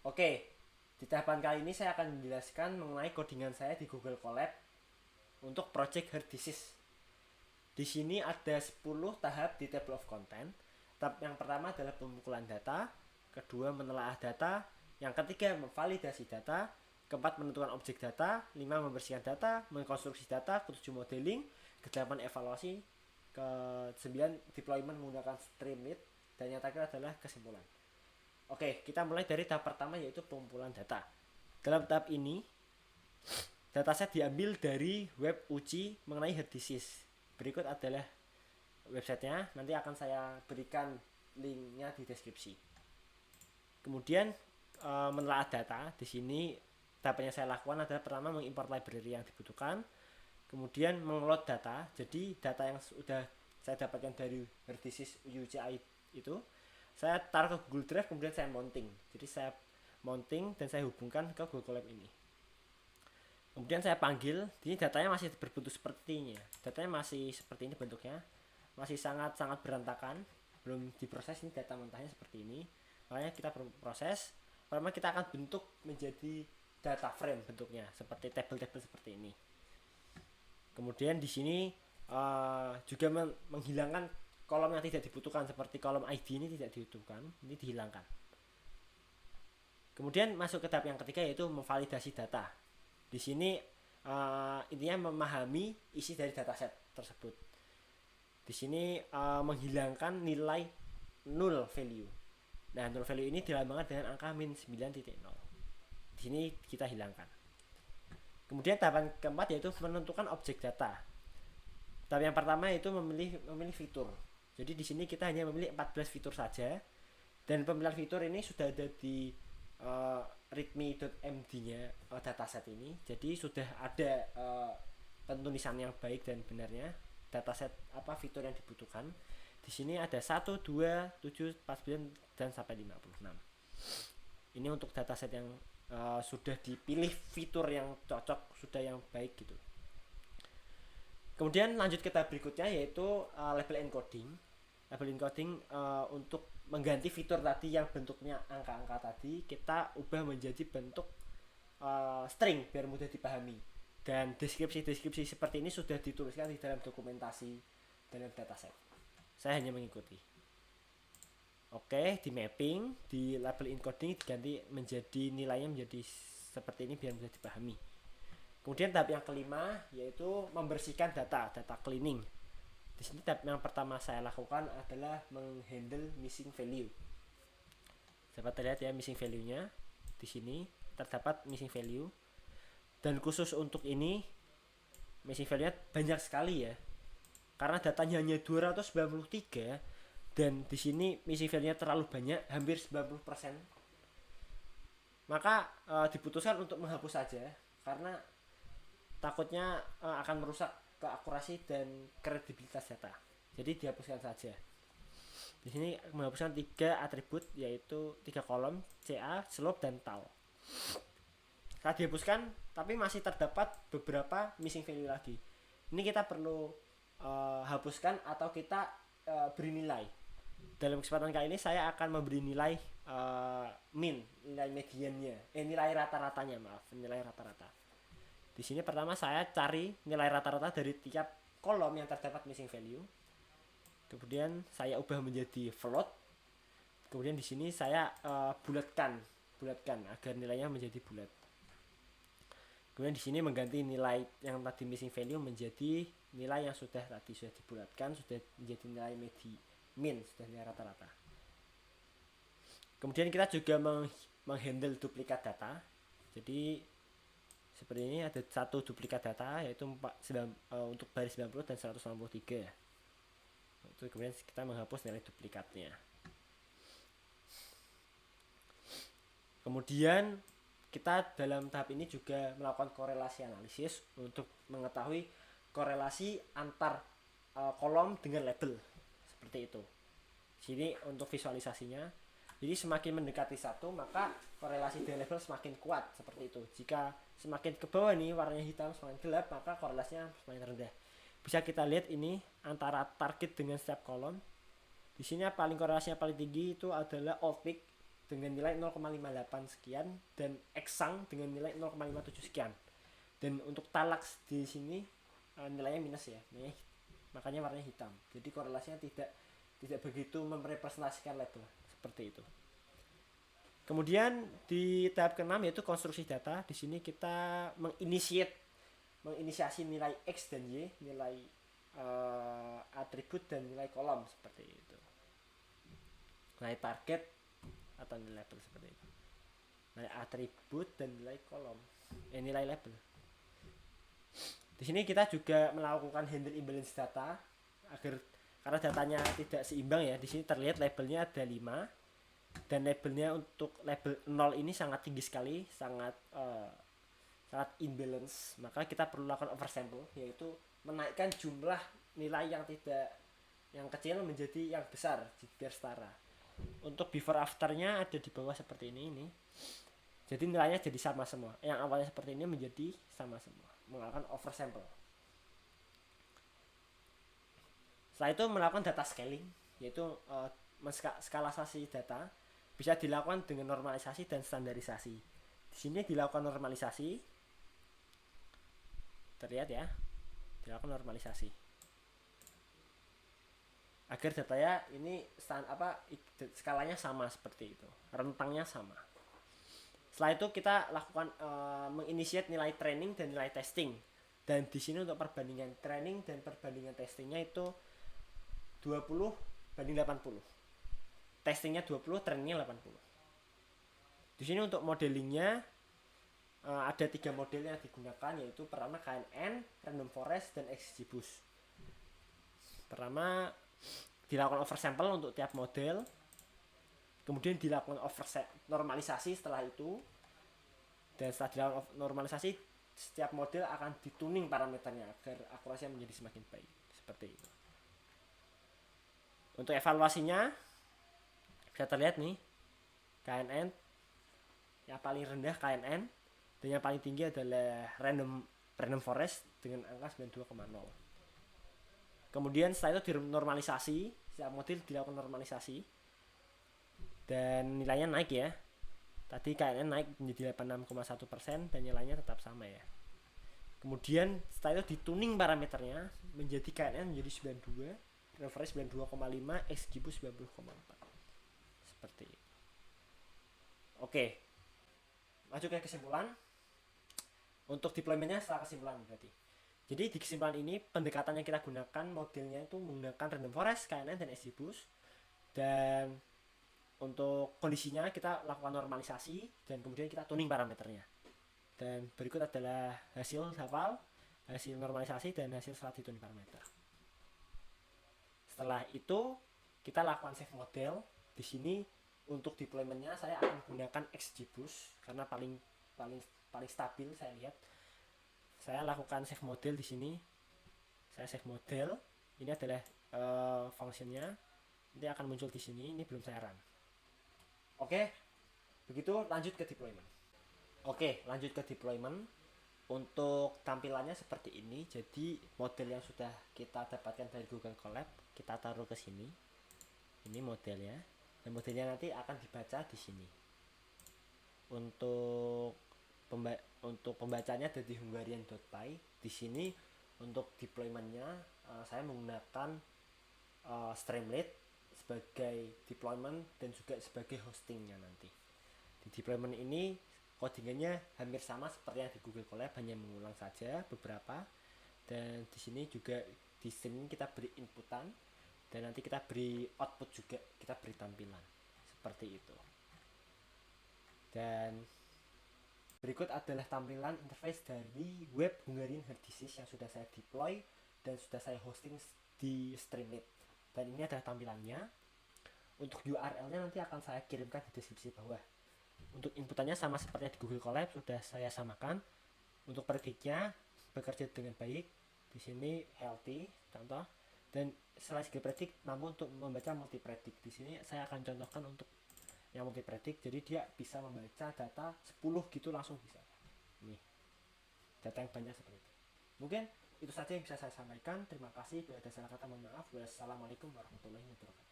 Oke, di tahapan kali ini saya akan menjelaskan mengenai codingan saya di Google Colab untuk project Heart Disease. Di sini ada 10 tahap di table of content. Tahap yang pertama adalah pengumpulan data, kedua menelaah data, yang ketiga memvalidasi data, keempat menentukan objek data, lima membersihkan data, mengkonstruksi data, ketujuh modeling, kedelapan evaluasi, ke-9 deployment menggunakan Streamlit, dan yang terakhir adalah kesimpulan. Oke, kita mulai dari tahap pertama yaitu pengumpulan data. Dalam tahap ini, dataset diambil dari web uji mengenai heart disease. Berikut adalah websitenya, nanti akan saya berikan linknya di deskripsi. Kemudian menelaah data. Di sini tahap yang saya lakukan adalah pertama mengimport library yang dibutuhkan, kemudian mengload data. Jadi data yang sudah saya dapatkan dari heart disease UCI itu saya taruh ke Google Drive, kemudian saya mounting. Jadi saya mounting dan saya hubungkan ke Google Colab ini. Kemudian saya panggil, ini datanya masih berbentuk seperti ini ya. Datanya masih seperti ini bentuknya, masih sangat-sangat berantakan, belum diproses. Ini data mentahnya seperti ini. Makanya kita proses. Pertama kita akan bentuk menjadi data frame bentuknya, seperti tabel-tabel seperti ini. Kemudian di sini juga menghilangkan kolom yang tidak dibutuhkan, seperti kolom ID ini tidak dibutuhkan, ini dihilangkan. Kemudian masuk ke tahap yang ketiga yaitu memvalidasi data. Di sini intinya memahami isi dari dataset tersebut. Di sini menghilangkan nilai null value. Nah, null value ini dilambangkan dengan angka min 9.0. Di sini kita hilangkan. Kemudian tahapan keempat yaitu menentukan objek data. Tahap yang pertama yaitu memilih fitur. Jadi di sini kita hanya memilih 14 fitur saja, dan pemilihan fitur ini sudah ada di readme.md-nya dataset ini. Jadi sudah ada penulisan yang baik dan benarnya dataset apa fitur yang dibutuhkan. Di sini ada 1, 2, 7, 49 dan sampai 56. Ini untuk dataset yang sudah dipilih fitur yang cocok, sudah yang baik gitu. Kemudian lanjut ke tahap berikutnya yaitu label encoding. Label encoding untuk mengganti fitur tadi yang bentuknya angka-angka tadi, kita ubah menjadi bentuk string biar mudah dipahami. Dan deskripsi-deskripsi seperti ini sudah dituliskan di dalam dokumentasi dalam dataset. Saya hanya mengikuti. Oke, di mapping, di label encoding diganti menjadi nilainya menjadi seperti ini biar mudah dipahami. Kemudian tahap yang kelima yaitu membersihkan data cleaning. Di sini tahap yang pertama saya lakukan adalah menghandle missing value. Dapat terlihat ya missing value-nya. Di sini terdapat missing value. Dan khusus untuk ini missing value-nya banyak sekali ya. Karena datanya hanya 293 dan di sini missing value-nya terlalu banyak, hampir 90%. Maka diputuskan untuk menghapus saja karena takutnya akan merusak keakurasi dan kredibilitas data. Jadi dihapuskan saja. Di sini menghapuskan 3 atribut yaitu 3 kolom CA, slope dan tal. Saat dihapuskan tapi masih terdapat beberapa missing value lagi. Ini kita perlu hapuskan atau kita beri nilai. Dalam kesempatan kali ini saya akan memberi nilai min, nilai mediannya, nilai rata-ratanya, nilai rata-rata. Di sini pertama saya cari nilai rata-rata dari tiap kolom yang terdapat missing value. Kemudian saya ubah menjadi float. Kemudian di sini saya bulatkan agar nilainya menjadi bulat. Kemudian di sini mengganti nilai yang tadi missing value menjadi nilai yang sudah dibulatkan, sudah menjadi nilai min, sudah nilai rata-rata. Kemudian kita juga menghandle duplikat data. Jadi seperti ini ada satu duplikat data yaitu untuk baris 90 dan 193. Itu kemudian kita menghapus nilai duplikatnya. Kemudian kita dalam tahap ini juga melakukan korelasi analisis untuk mengetahui korelasi antar kolom dengan label seperti itu. Sini untuk visualisasinya. Jadi semakin mendekati satu maka korelasi dengan label semakin kuat seperti itu. Jika semakin ke bawah nih warnanya hitam semakin gelap maka korelasinya semakin rendah. Bisa kita lihat ini antara target dengan setiap kolom. Di sini korelasinya paling tinggi itu adalah old peak dengan nilai 0,58 sekian dan eksang dengan nilai 0,57 sekian. Dan untuk talax di sini nilainya minus ya, makanya warnanya hitam. Jadi korelasinya tidak begitu merepresentasikan label seperti itu. Kemudian di tahap ke-6 yaitu konstruksi data. Di sini kita menginisiasi nilai X dan Y, nilai atribut dan nilai kolom seperti itu. Nilai target atau nilai label seperti itu. Nilai atribut dan nilai kolom. Nilai label. Di sini kita juga melakukan handle imbalance data karena datanya tidak seimbang ya. Di sini terlihat labelnya ada 5 dan labelnya untuk label 0 ini sangat tinggi sekali, sangat imbalance. Maka kita perlu lakukan oversample, yaitu menaikkan jumlah nilai yang kecil menjadi yang besar biar setara. Untuk before afternya ada di bawah seperti ini. Jadi nilainya jadi sama semua. Yang awalnya seperti ini menjadi sama semua. Melakukan oversample. Setelah itu melakukan data scaling, yaitu menskalarisasi data. Bisa dilakukan dengan normalisasi dan standarisasi. Di sini dilakukan normalisasi. Terlihat ya. Dilakukan normalisasi. Agar datanya ini skalanya sama seperti itu. Rentangnya sama. Setelah itu kita lakukan menginisiat nilai training dan nilai testing. Dan di sini untuk perbandingan training dan perbandingan testingnya itu 20 banding 80. Testingnya 20, trainingnya 80. Di sini untuk modelingnya ada 3 model yang digunakan, yaitu pertama KNN, Random Forest, dan XGBoost. Pertama dilakukan oversample untuk tiap model. Kemudian dilakukan normalisasi setelah itu. Dan setelah dilakukan normalisasi, setiap model akan dituning parameternya agar akurasinya menjadi semakin baik. Seperti itu. Untuk evaluasinya bisa terlihat nih, KNN yang paling rendah KNN dan yang paling tinggi adalah Random Forest dengan angka 92,0. Kemudian setelah itu dinormalisasi, setiap model dilakukan normalisasi dan nilainya naik ya. Tadi KNN naik menjadi 86,1% dan nilainya tetap sama ya. Kemudian setelah itu dituning parameternya menjadi KNN menjadi 92, Random Forest 92,5, XGBoost 90,4. Seperti itu. Oke. Lanjut ke kesimpulan. Untuk deploymentnya setelah kesimpulan berarti. Jadi di kesimpulan ini pendekatan yang kita gunakan modelnya itu menggunakan Random Forest, KNN, dan XGBoost. Dan untuk kondisinya kita lakukan normalisasi dan kemudian kita tuning parameternya. Dan berikut adalah hasil hafal, hasil normalisasi, dan hasil setelah dituning parameter. Setelah itu kita lakukan save model. Di sini untuk deploymentnya saya akan menggunakan XGBoost karena paling stabil saya lihat. Saya lakukan save model di sini. Saya save model. Ini adalah functionnya. Nanti akan muncul di sini. Ini belum saya run. Oke, begitu lanjut ke deployment. Oke, lanjut ke deployment. Untuk tampilannya seperti ini. Jadi model yang sudah kita dapatkan dari Google Colab kita taruh ke sini. Ini modelnya. Dan modelnya nanti akan dibaca di sini. Untuk pembacanya ada di Hungarian.py. Di sini untuk deploymentnya saya menggunakan Streamlit sebagai deployment dan juga sebagai hostingnya nanti. Di deployment ini codingannya hampir sama seperti yang di Google Colab, hanya mengulang saja beberapa. Dan di sini juga di sini kita beri inputan dan nanti kita beri output juga, kita beri tampilan seperti itu. Dan berikut adalah tampilan interface dari web Hungarian Hard Disk yang sudah saya deploy dan sudah saya hosting di Streamlit. Dan ini adalah tampilannya. Untuk URL-nya nanti akan saya kirimkan di deskripsi bawah. Untuk inputannya sama seperti di Google Colab sudah saya samakan. Untuk prediknya bekerja dengan baik. Di sini healthy contoh. Dan selain segi predik, namun untuk membaca multi predik di sini saya akan contohkan untuk yang multi predik. Jadi dia bisa membaca data 10 gitu langsung bisa. Ini data yang banyak seperti itu. Mungkin itu saja yang bisa saya sampaikan. Terima kasih. Bila ada salah kata mohon maaf. Wassalamualaikum warahmatullahi wabarakatuh.